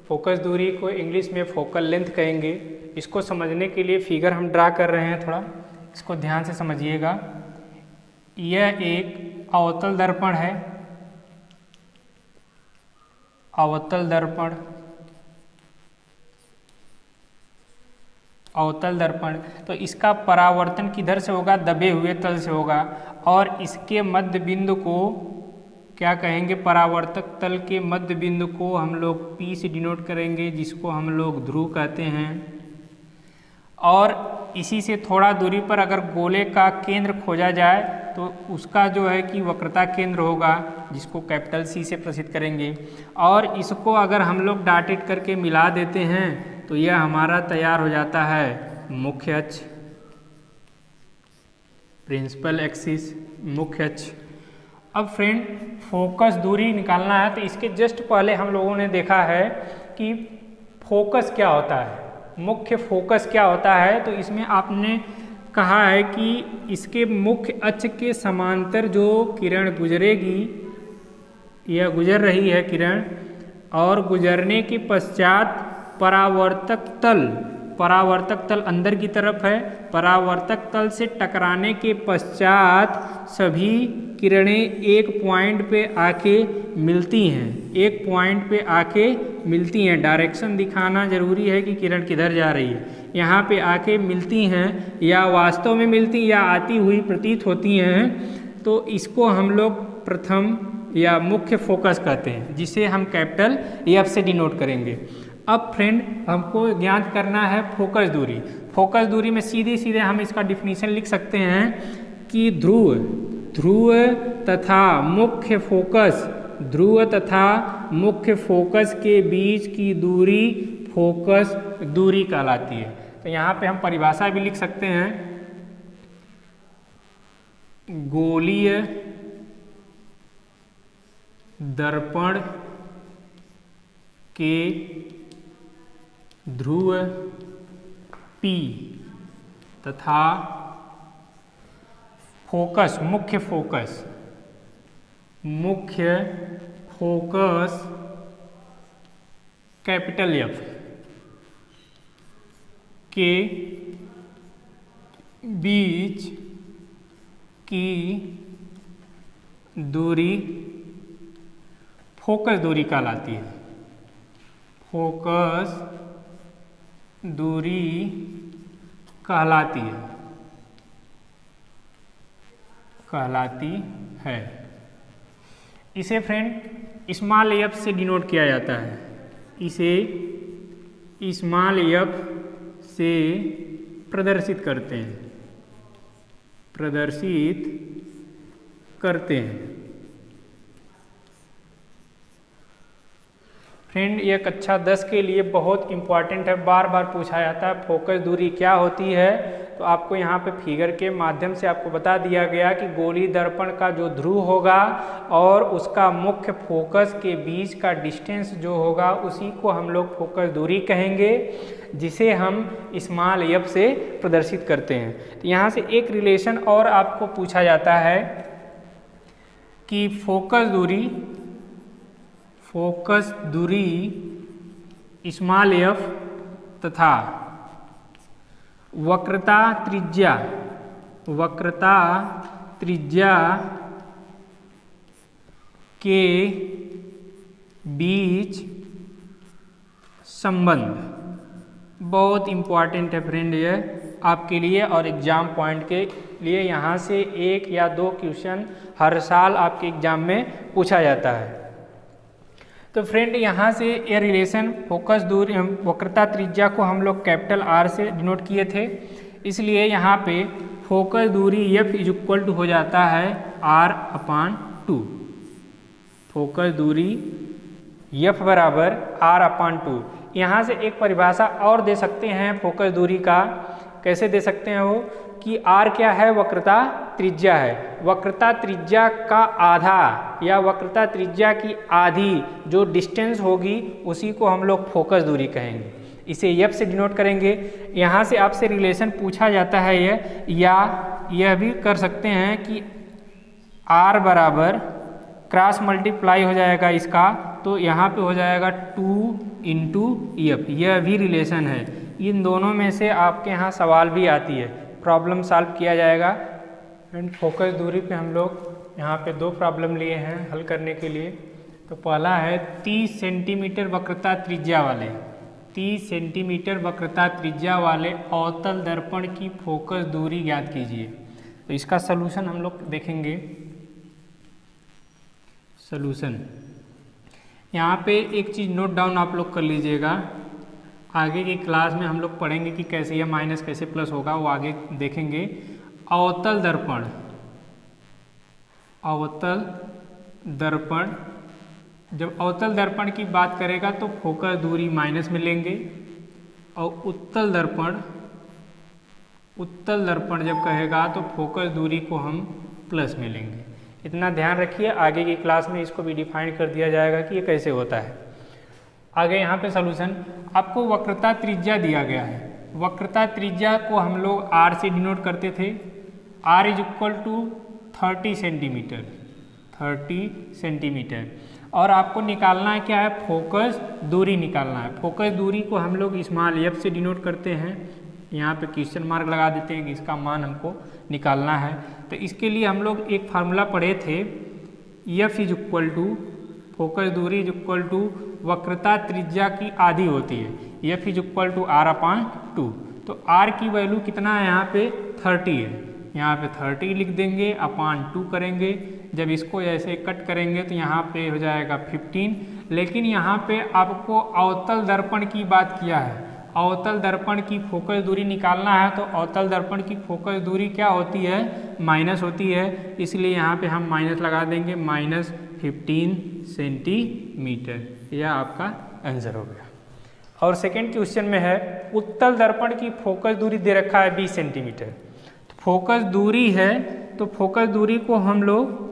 Focus दूरी को English में फोकल लेंथ कहेंगे। इसको समझने के लिए फिगर हम ड्रा कर रहे हैं, थोड़ा इसको ध्यान से समझिएगा। यह एक अवतल दर्पण है, अवतल दर्पण, अवतल दर्पण। तो इसका परावर्तन किधर से होगा? दबे हुए तल से होगा। और इसके मध्य बिंदु को क्या कहेंगे? परावर्तक तल के मध्य बिंदु को हम लोग P से डिनोट करेंगे, जिसको हम लोग ध्रुव कहते हैं। और इसी से थोड़ा दूरी पर अगर गोले का केंद्र खोजा जाए तो उसका जो है कि वक्रता केंद्र होगा, जिसको कैपिटल C से प्रसिद्ध करेंगे। और इसको अगर हम लोग डॉटेड करके मिला देते हैं तो यह हमारा तैयार हो जाता है मुख्य अक्ष, प्रिंसिपल एक्सिस, मुख्य अक्ष। अब फ्रेंड फोकस दूरी निकालना है तो इसके जस्ट पहले हम लोगों ने देखा है कि फोकस क्या होता है, मुख्य फोकस क्या होता है। तो इसमें आपने कहा है कि इसके मुख्य अक्ष के समांतर जो किरण गुजरेगी, यह गुजर रही है किरण, और गुजरने के पश्चात परावर्तक तल अंदर की तरफ है, परावर्तक तल से टकराने के पश्चात सभी किरणें एक पॉइंट पे आके मिलती हैं, एक पॉइंट पे आके मिलती हैं। डायरेक्शन दिखाना जरूरी है कि किरण किधर जा रही है। यहाँ पे आके मिलती हैं, या वास्तव में मिलती या आती हुई प्रतीत होती हैं। तो इसको हम लोग प्रथम या मुख्य फोकस कहते हैं, जिसे हम कैपिटल F से डिनोट करेंगे। अब फ्रेंड हमको ज्ञात करना है फोकस दूरी। फोकस दूरी में सीधे सीधे हम इसका डिफिनीशन लिख सकते हैं कि ध्रुव तथा मुख्य फोकस, ध्रुव तथा मुख्य फोकस के बीच की दूरी फोकस दूरी कहलाती है। तो यहाँ पे हम परिभाषा भी लिख सकते हैं, गोलीय दर्पण के ध्रुव P तथा फोकस, मुख्य फोकस कैपिटल F के बीच की दूरी फोकस दूरी कहलाती है, फोकस दूरी कहलाती है। इसे फ्रेंड स्मॉल f से डिनोट किया जाता है, इसे स्मॉल f से प्रदर्शित करते हैं। फ्रेंड यह कक्षा 10 के लिए बहुत इम्पॉर्टेंट है, बार बार पूछा जाता है फोकस दूरी क्या होती है। तो आपको यहाँ पे फिगर के माध्यम से आपको बता दिया गया कि गोली दर्पण का जो ध्रुव होगा और उसका मुख्य फोकस के बीच का डिस्टेंस जो होगा उसी को हम लोग फोकस दूरी कहेंगे, जिसे हम स्मॉल f से प्रदर्शित करते हैं। तो यहाँ से एक रिलेशन और आपको पूछा जाता है कि फोकस दूरी स्मॉल f तथा वक्रता त्रिज्या के बीच संबंध बहुत इम्पॉर्टेंट है फ्रेंड ये आपके लिए, और एग्जाम पॉइंट के लिए यहाँ से 1 या 2 क्वेश्चन हर साल आपके एग्जाम में पूछा जाता है। तो फ्रेंड यहाँ से ये रिलेशन फोकस दूरी वक्रता त्रिज्या को हम लोग कैपिटल R से डिनोट किए थे, इसलिए यहाँ पे फोकस दूरी F इज इक्वल टू हो जाता है R/2। फोकस दूरी F बराबर R/2। यहाँ से एक परिभाषा और दे सकते हैं फोकस दूरी का, कैसे दे सकते हैं वो कि R क्या है? वक्रता त्रिज्या है। वक्रता त्रिज्या का आधा या वक्रता त्रिज्या की आधी जो डिस्टेंस होगी उसी को हम लोग फोकस दूरी कहेंगे, इसे F से डिनोट करेंगे। यहाँ से आपसे रिलेशन पूछा जाता है ये, या यह भी कर सकते हैं कि R बराबर क्रॉस मल्टीप्लाई हो जाएगा इसका, तो यहाँ पे हो जाएगा 2 इंटू एफ, यह भी रिलेशन है। इन दोनों में से आपके यहाँ सवाल भी आती है, प्रॉब्लम सॉल्व किया जाएगा। एंड फोकस दूरी पे हम लोग यहाँ पे 2 प्रॉब्लम लिए हैं हल करने के लिए। तो पहला है 30 सेंटीमीटर वक्रता त्रिज्या वाले 30 सेंटीमीटर वक्रता त्रिज्या वाले अवतल दर्पण की फोकस दूरी ज्ञात कीजिए। तो इसका सलूशन हम लोग देखेंगे। सलूशन यहाँ पे एक चीज़ नोट डाउन आप लोग कर लीजिएगा, आगे की क्लास में हम लोग पढ़ेंगे कि कैसे यह माइनस कैसे प्लस होगा, वो आगे देखेंगे। अवतल दर्पण, अवतल दर्पण, जब अवतल दर्पण की बात करेगा तो फोकस दूरी माइनस में लेंगे, और उत्तल दर्पण, उत्तल दर्पण जब कहेगा तो फोकस दूरी को हम प्लस में लेंगे। इतना ध्यान रखिए, आगे की क्लास में इसको भी डिफाइन कर दिया जाएगा कि ये कैसे होता है। आगे यहाँ पे सॉल्यूशन, आपको वक्रता त्रिज्या दिया गया है। वक्रता त्रिज्या को हम लोग r से डिनोट करते थे। r is equal to 30 centimetre, 30 centimetre. और आपको निकालना है क्या है, फोकस दूरी निकालना है। फोकस दूरी को हम लोग स्मॉल f से डिनोट करते हैं। यहाँ पे क्वेश्चन मार्क लगा देते हैं कि इसका मान हमको निकालना है। तो इसके लिए हम लोग एक फार्मूला पढ़े थे, f is equal to, focus दूरी इज इक्वल टू वक्रता त्रिज्या की आधी होती है, f is equal to r/2। तो r की वैल्यू कितना है यहाँ पे 30 है, यहाँ पे 30 लिख देंगे, अपॉन 2 करेंगे। जब इसको ऐसे कट करेंगे तो यहाँ पे हो जाएगा 15। लेकिन यहाँ पे आपको अवतल दर्पण की बात किया है, अवतल दर्पण की फोकस दूरी निकालना है। तो अवतल दर्पण की फोकस दूरी क्या होती है, माइनस होती है, इसलिए यहाँ पे हम माइनस लगा देंगे, -15 सेंटीमीटर। यह आपका आंसर हो गया। और सेकेंड क्वेश्चन में है, उत्तल दर्पण की फोकस दूरी दे रखा है 20 सेंटीमीटर। तो फोकस दूरी है, तो फोकस दूरी को हम लोग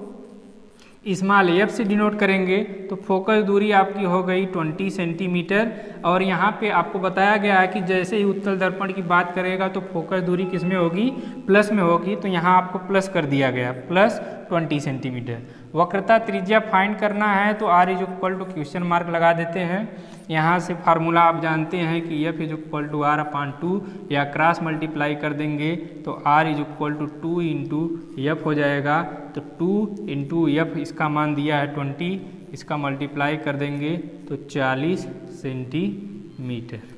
स्मॉल f से डिनोट करेंगे। तो फोकस दूरी आपकी हो गई 20 सेंटीमीटर। और यहाँ पे आपको बताया गया है कि जैसे ही उत्तल दर्पण की बात करेगा तो फोकस दूरी किस में होगी, प्लस में होगी। तो यहाँ आपको प्लस कर दिया गया, प्लस 20 सेंटीमीटर। वक्रता त्रिज्या फाइंड करना है तो r is equal to question mark लगा देते हैं। यहाँ से फार्मूला आप जानते हैं कि f is equal to r/2, या क्रॉस मल्टीप्लाई कर देंगे तो r is equal to 2 into f हो जाएगा। तो 2 इंटू एफ, इसका मान दिया है 20, इसका मल्टीप्लाई कर देंगे तो 40 सेंटीमीटर।